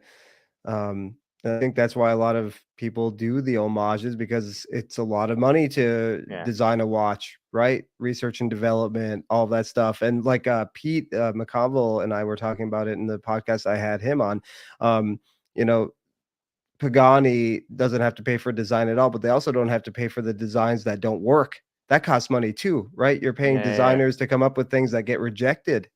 um I think that's why a lot of people do the homages because it's a lot of money to Yeah, design a watch, right? Research and development, all that stuff, and like, Pete, McConville and I were talking about it in the podcast I had him on, you know, Pagani doesn't have to pay for design at all, but they also don't have to pay for the designs that don't work. That costs money too, right? You're paying yeah, yeah. designers to come up with things that get rejected.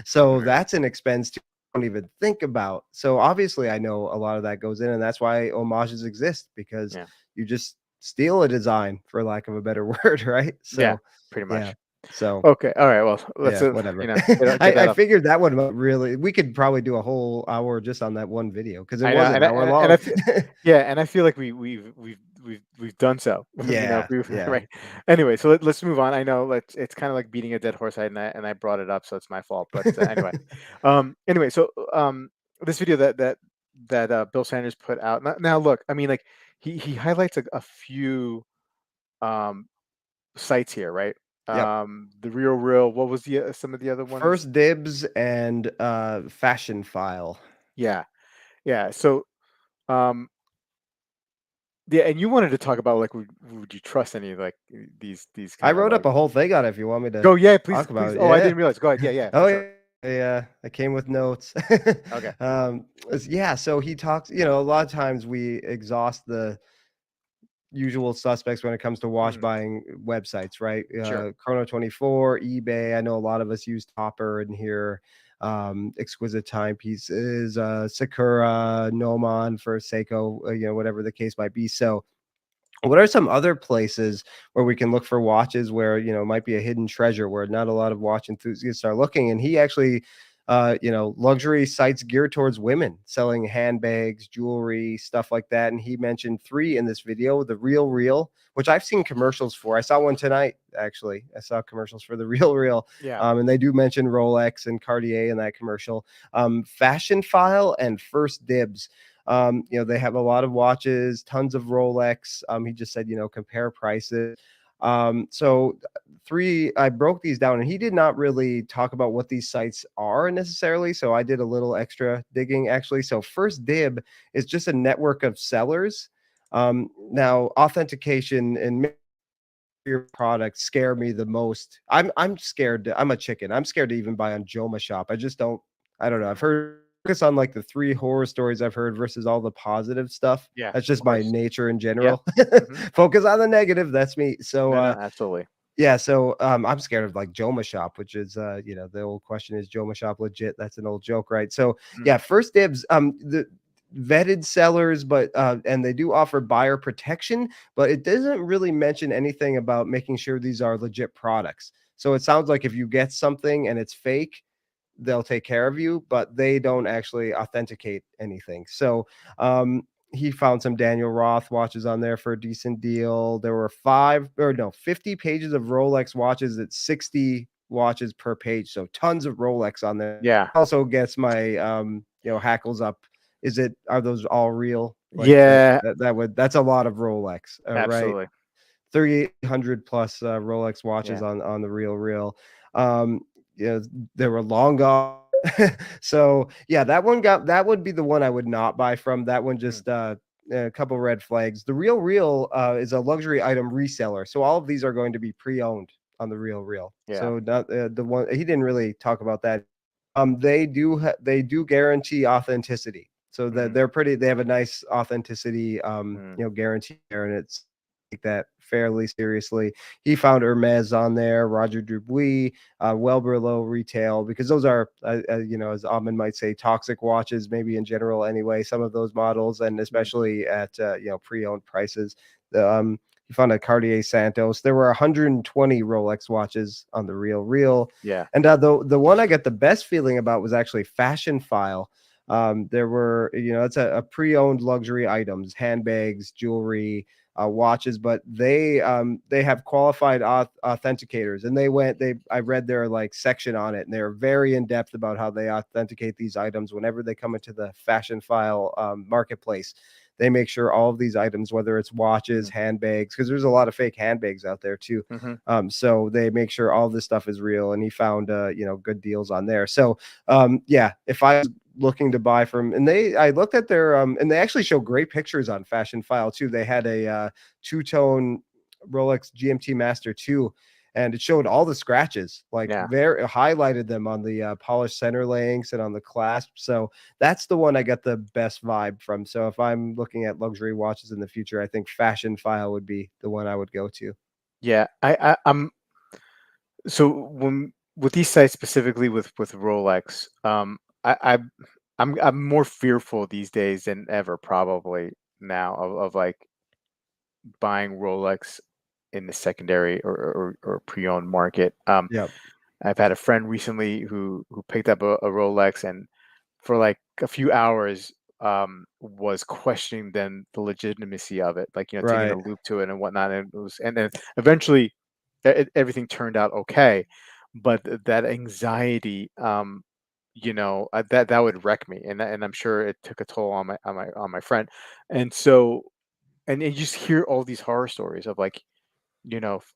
So Right. that's an expense too, I don't even think about. So obviously I know a lot of that goes in, and that's why homages exist, because Yeah. you just steal a design for lack of a better word, right? Yeah, So pretty yeah. much. So Okay, all right, well, let's, yeah, whatever. get I that off. figured that one might really we could probably do a whole hour just on that one video because it I know, was an hour and I long. feel yeah, and I feel like we've done so, Yeah, we've yeah. right. Anyway, so let's move on. I know it's kinda like beating a dead horse, and I brought it up, so it's my fault, but, anyway. Anyway, so, this video that Bill Sanders put out now look, I mean, like, he highlights a few, um, sites here, right? Yep. The Real, what was the, some of the other ones? First Dibs and, Fashion File. Yeah, yeah, so, um yeah, and you wanted to talk about like would you trust any like these I kind of wrote up like a whole thing on it if you want me to go, yeah, please, talk please. about it. Oh, I Yeah. didn't realize. Go ahead. Yeah, yeah, for Oh, sure. yeah. Yeah, I came with notes. Okay. Yeah, so he talks, a lot of times we exhaust the usual suspects when it comes to watch Mhm. buying websites, right? Sure. Chrono 24, eBay. I know a lot of us use Topper in here. Exquisite Timepieces, Sakura, Nomon for Seiko, whatever the case might be. So, what are some other places where we can look for watches where, might be a hidden treasure where not a lot of watch enthusiasts are looking? And he actually, luxury sites geared towards women selling handbags, jewelry, stuff like that. And he mentioned three in this video: the Real, which I've seen commercials for. I saw one tonight, actually. I saw commercials for the Real. Yeah. And they do mention Rolex and Cartier in that commercial. Fashion File and First Dibs. They have a lot of watches, tons of Rolex. He just said, compare prices. So three, I broke these down, and he did not really talk about what these sites are necessarily. So I did a little extra digging actually. So First Dib is just a network of sellers. Now authentication and your products scare me the most. I'm scared I'm a chicken. I'm scared to even buy on Joma Shop. I don't know. I've Mm. heard focus on like the 3 horror stories I've heard versus all the positive stuff. Yeah, That's of just my course. nature in Yeah. general. Mhm. Focus on the negative, that's me. So, No, no, absolutely. yeah, so, I'm scared of, like, Joma Shop, which is, the old question, "Is Joma Shop legit?" That's an old joke, right? So, Mm. yeah, First Dibs, the vetted sellers, but, and they do offer buyer protection, but it doesn't really mention anything about making sure these are legit products. So it sounds like if you get something and it's fake, they'll take care of you, but they don't actually authenticate anything. So, he found some Daniel Roth watches on there for a decent deal. There were 50 pages of Rolex watches at 60 watches per page. So tons of Rolex on there. Yeah. Also gets my hackles up. Are those all real? Like Yeah, that's a lot of Rolex, right? absolutely. 3,800 plus Rolex watches Yeah. on the real. Um, yeah, there were long gone. So yeah, that would be the one I would not buy from. That one Mm. just a couple red flags. The Real is a luxury item reseller, so all of these are going to be pre-owned on the Real. Yeah. So not the one he didn't really talk about that. They do guarantee authenticity, so that Mhm. they're pretty. They have a nice authenticity Mm. guarantee there, and it's take that fairly seriously. He found Hermes on there, Roger Dubuis, well below retail because those are, as Ahmed might say, toxic watches, maybe in general anyway. Some of those models, and Mm. especially at pre-owned prices. He found a Cartier Santos. There were 120 Rolex watches on the Real, Yeah. and the one I got the best feeling about was actually Fashion File. There were, it's a pre-owned luxury items, handbags, jewelry, watches, but they have qualified authenticators, and I read their like section on it, and they're very in depth about how they authenticate these items whenever they come into the Fashion File marketplace. They make sure all of these items, whether it's watches, Mhm. handbags, because there's a lot of fake handbags out there too. Mhm. So they make sure all this stuff is real, and he found good deals on there. So yeah, if I was looking to buy from, and I looked at their and they actually show great pictures on Fashion File too. They had a two-tone Rolex GMT Master 2, and it showed all the scratches, like Yeah. very highlighted them on the polished center links and on the clasp. So that's the one I got the best vibe from. So if I'm looking at luxury watches in the future, I think Fashion File would be the one I would go to. Yeah. I'm so when with these sites specifically with Rolex, I I'm more fearful these days than ever probably now of like buying Rolex in the secondary or pre-owned market. Yep. I've had a friend recently who picked up a Rolex and for like a few hours was questioning then the legitimacy of it, like taking Right. a loop to it and whatnot, and then eventually everything turned out okay, but that anxiety, that would wreck me, and I'm sure it took a toll on my friend, and so and you just hear all these horror stories of like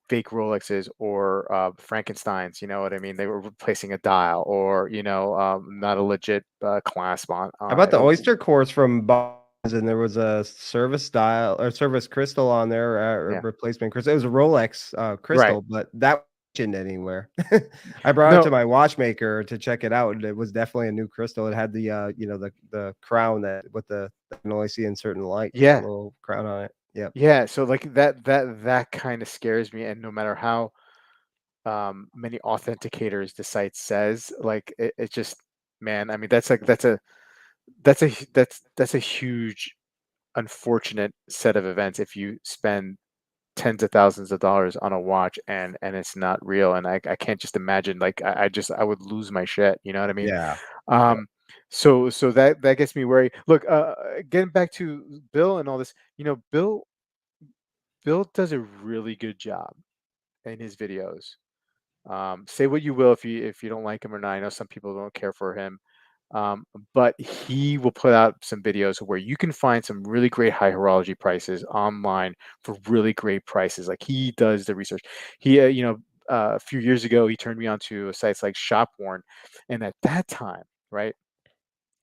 fake Rolexes or Frankensteins. You know what I mean? They were replacing a dial, or not a legit clasp How on about it. the oyster cores from Bonds? And there was a service dial or service crystal on there, or Yeah, replacement crystal. It was a Rolex right. crystal, but that wasn't anywhere. I brought it to No, my watchmaker to check it out, and it was definitely a new crystal. It had the the crown that with the that you can only see in certain light, that yeah, little crown on it. Yep. yeah. So like that kind of scares me, and no matter how many authenticators the site says, like it just, man. I mean, that's a huge unfortunate set of events if you spend tens of thousands of dollars on a watch and it's not real, and I can't just imagine, like I would lose my shit, you know what I mean? Yeah. Yep. um so that gets me worried. Look, getting back to Bill and all this, Bill does a really good job in his videos. Say what you will if you don't like him or not. I know some people don't care for him, um, but he will put out some videos where you can find some really great high horology prices online for really great prices. Like he does the research. He, a few years ago, he turned me on to sites like Shopworn, and at that time, right?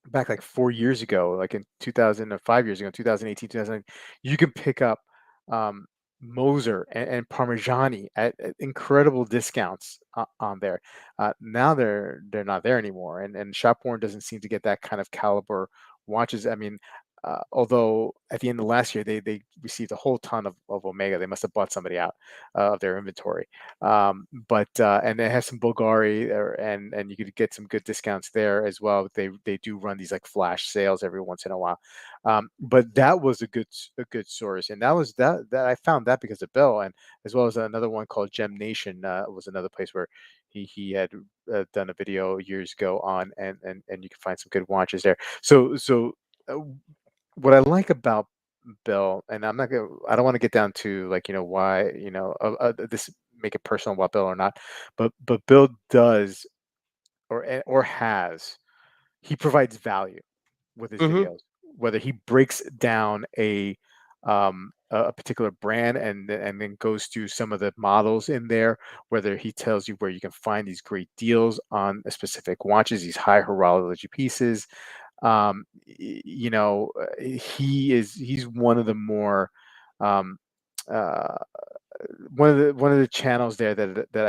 back like 4 years ago, like in 2000 or 5 years ago, 2018, 2000, you can pick up um, Moser and Parmigiani at incredible discounts on there. Now they're not there anymore, and Shopworn doesn't seem to get that kind of caliber watches. I mean, although at the end of last year they received a whole ton of Omega, they must have bought somebody out of their inventory. But and they have some Bulgari, and you could get some good discounts there as well. They do run these like flash sales every once in a while. But that was a good source, and that I found that because of Bill, and as well as another one called Gem Nation was another place where he had done a video years ago on, and you can find some good watches there. So uh, what I like about Bill, and I don't want to get down to like why this make it personal about Bill or not, but Bill does or has he provides value with his Mhm. videos, whether he breaks down a particular brand and then goes through some of the models in there, whether he tells you where you can find these great deals on specific watches, these high horology pieces. He's one of the more um, uh, one of the channels there that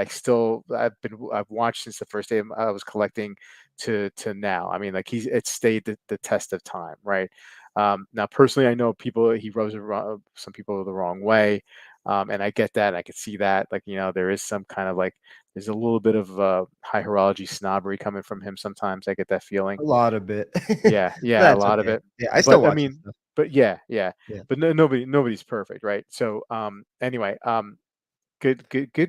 I've watched since the first day I was collecting to now. I mean, like it's stayed the test of time, right? Now, personally, I know he rubs some people the wrong way, and I get that. I could see that. Like there is some kind of like there's a little bit of high horology snobbery coming from him sometimes. I get that feeling. A lot of bit. Yeah, yeah, a That's lot of okay. it. Yeah, I still But I watch his mean, stuff. but yeah, yeah. Yeah. But nobody's perfect, right? So anyway, good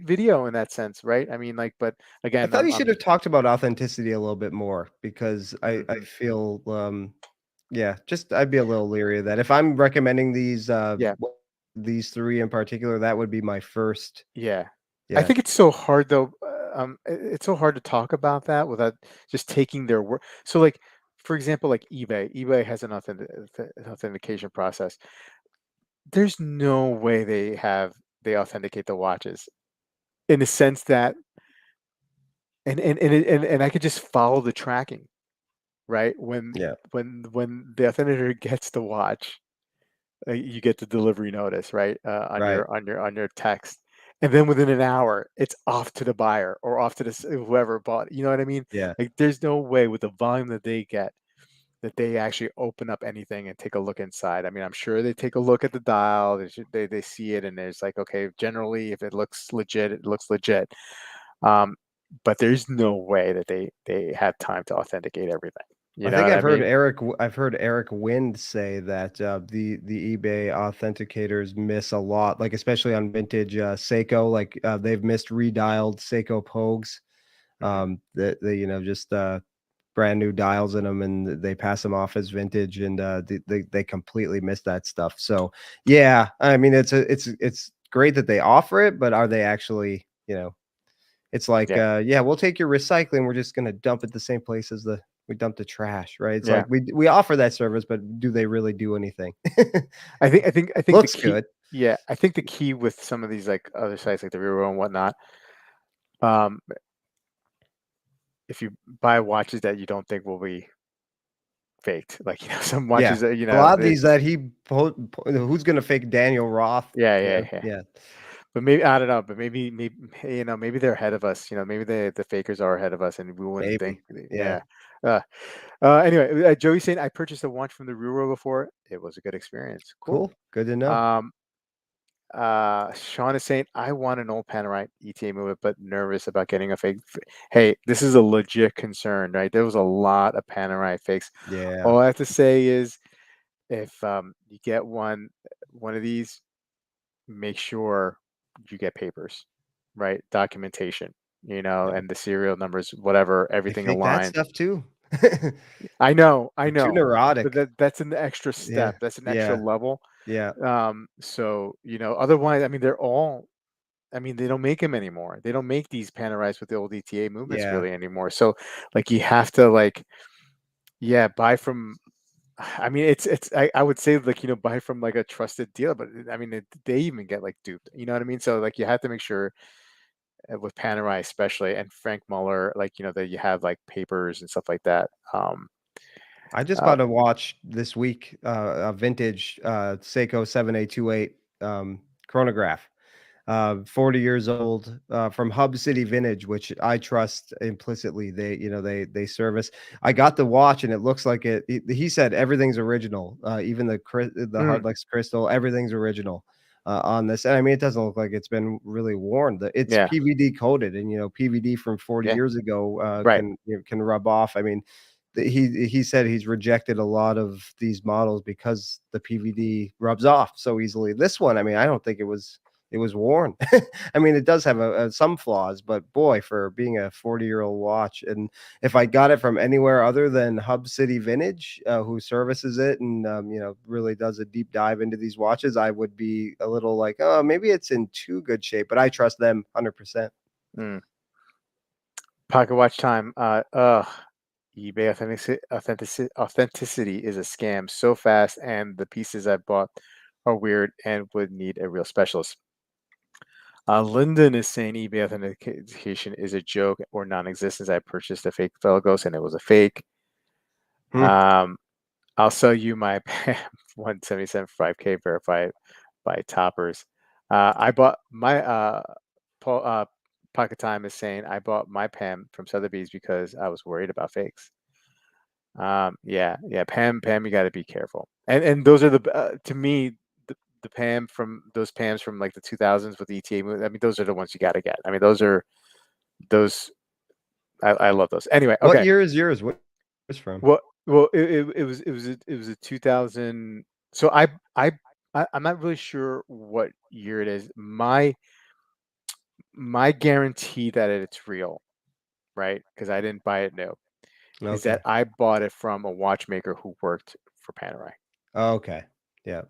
video in that sense, right? I mean, like, but I again, thought you should I'm have talked about authenticity a little bit more because I mhm, feel, yeah, just I'd be a little leery of that. If I'm recommending these, yeah, these 3 in particular, that would be my first. yeah. I Yeah, think it's so hard though. It's so hard to talk about that without just taking their word. So, like, for example, like eBay. eBay has an authentication process. There's no way they authenticate the watches in the sense that, and I could just follow the tracking, right? yeah, When the authenticator gets the watch, you get the delivery notice, right, on right. your text, and then within an hour, it's off to the buyer or off to whoever bought. You know what I mean? Yeah. Like, there's no way with the volume that they get that they actually open up anything and take a look inside. I mean, I'm sure they take a look at the dial. They see it, and there's like, okay, generally, if it looks legit, it looks legit. Um, but there's no way that they have time to authenticate everything. You I know think what I mean? I've heard Eric Wind say that, the eBay authenticators miss a lot, like, especially on vintage, Seiko, like, they've missed redialed Seiko Pogues, Hmm. that just, brand new dials in them, and they pass them off as vintage, and, they completely miss that stuff. So, yeah, I mean, it's great that they offer it, but are they actually, it's like, Yeah, yeah, we'll take your recycling, we're just gonna dump it the same place as we dump the trash, right? It's yeah. like we offer that service, but do they really do anything? I think the Looks key. good. Yeah, I think the key with some of these like other sites like the Real and whatnot, um, if you buy watches that you don't think will be faked, like some Yeah. watches that A lot of these it's that he who's gonna fake Daniel Roth? yeah, You yeah, know? yeah. Yeah. But maybe I don't know, but maybe maybe they're ahead of us. Maybe the fakers are ahead of us, and we wouldn't think. Maybe. Yeah. Yeah. Uh, anyway, Joey's saying I purchased a watch from the Ruro before. It was a good experience. Cool. Cool. Good to know. Um, Sean is saying I want an old Panerai ETA movement, but nervous about getting a fake. Hey, this is a legit concern, right? There was a lot of Panerai fakes. Yeah. All I have to say is, if you get one of these, make sure you get papers, right? Documentation, Yeah. and the serial numbers, whatever, They everything fake that aligned. stuff too. I They're too know, but neurotic. that's an extra Yeah. step. That's an extra Yeah. level. Yeah. So otherwise, I mean, they're all. I mean, they don't make them anymore. They don't make these Panerais with the old ETA movements Yeah. really anymore. So, like, you have to like, yeah, buy from. I mean, I would say like buy from like a trusted dealer, but I mean they even get like duped. You know what I mean? So like you have to make sure with Panerai especially and Frank Muller, like that you have like papers and stuff like that. I just Uh, bought a watch this week, a vintage, Seiko 7828, chronograph. 40 years old, from Hub City Vintage, which I trust implicitly. They service. I got the watch and it looks like it. He said everything's original, even the mm, Hardlex crystal, everything's original on this. And I mean, it doesn't look like it's been really worn. It's yeah, PVD coated, and PVD from 40 yeah, years ago right. can rub off. I mean, he said he's rejected a lot of these models because the PVD rubs off so easily. This one, I mean, I don't think it was worn. I mean, it does have some flaws, but boy, for being a 40-year-old watch, and if I got it from anywhere other than Hub City Vintage, who services it and really does a deep dive into these watches, I would be a little like, oh, maybe it's in too good shape. But I trust them 100%. Mm. Pocket watch time. eBay authenticity is a scam so fast, and the pieces I bought are weird and would need a real specialist. Lyndon is saying eBay authentication is a joke or non-existence. I purchased a fake Felgos and it was a fake. Hmm. Um, I'll sell you my 177 5K verified by Toppers. I bought my Paul, Pocket Time is saying I bought my Pam from Sotheby's because I was worried about fakes. Yeah, yeah, Pam, you got to be careful. And those are to me the Pam from those Pams from like the 2000s with the ETA movie. I mean, those are the ones you got to get. I mean, those. I love those. Anyway, What okay. year is yours? What is from? Well, it was a 2000. So I'm not really sure what year it is. My guarantee that it's real, right? Because I didn't buy it new, is that Okay. I bought it from a watchmaker who worked for Panerai. Okay. Yeah.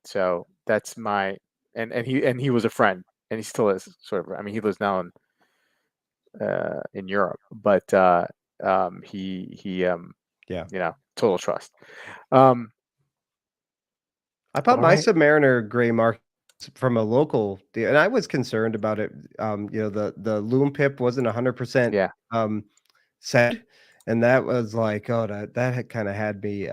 So that's my and he was a friend, and he still is sort of. I mean, he lives now in Europe, but he Yeah. total trust. Um, I bought all my right. Submariner gray mark from a local deal, and I was concerned about it. The loom pip wasn't 100% Yeah. um, set, and that was like, oh, that had kind of had me.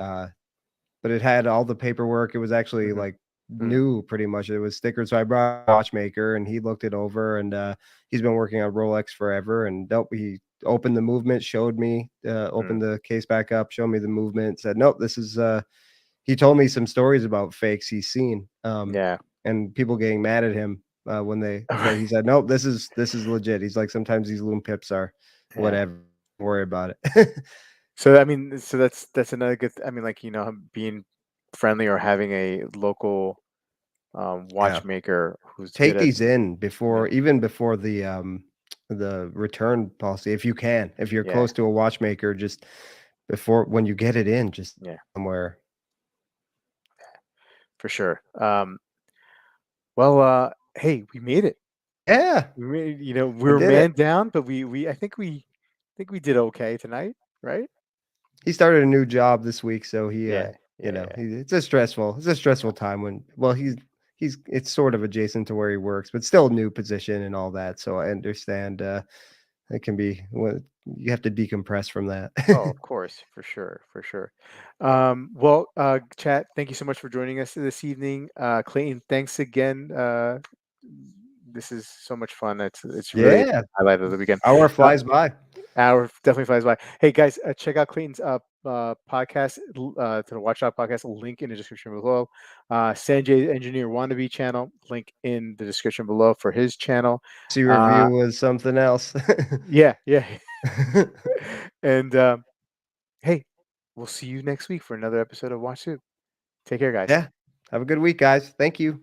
But it had all the paperwork. It was actually Hmm. like Mm, new, pretty much. It was stickered. So I brought a watchmaker, and he looked it over, and he's been working on Rolex forever. And nope, he opened the movement, showed me, mm, opened the case back up, showed me the movement, said, nope, this is he told me some stories about fakes he's seen, yeah. and people getting mad at him, when they All but right. he said, "Nope, this is legit." He's like, "Sometimes these loom pips are Yeah. whatever, don't worry about it." So I mean, so that's another good. I mean, like being friendly or having a local Yeah. watchmaker who's good Take at. these in Yeah. before the return policy, if you can. If you're Yeah. close to a watchmaker, just before when you get it in, just Yeah. somewhere. For sure. Well, hey, we made it. Yeah, We we were did it. man down, but I think we did okay tonight, right? He started a new job this week, so he, Yeah, yeah, yeah. it's a stressful time when well, he's it's sort of adjacent to where he works, but still new position and all that, so I understand, it can be well, you have to decompress from that. Oh, of course, for sure, for sure. Well, chat, thank you so much for joining us this evening. Clayton, thanks again. This is so much fun. It's really Yeah, highlight of the weekend. hour Uh, flies by. Hour definitely flies by. Hey guys, check out Clayton's podcast, to the Watch Out podcast. Link in the description below. Sanjay's Engineer Wannabe channel. Link in the description below for his channel. See Uh, review was something else. yeah, yeah. And hey, we'll see you next week for another episode of Watch Soup. Take care, guys. Yeah, have a good week, guys. Thank you.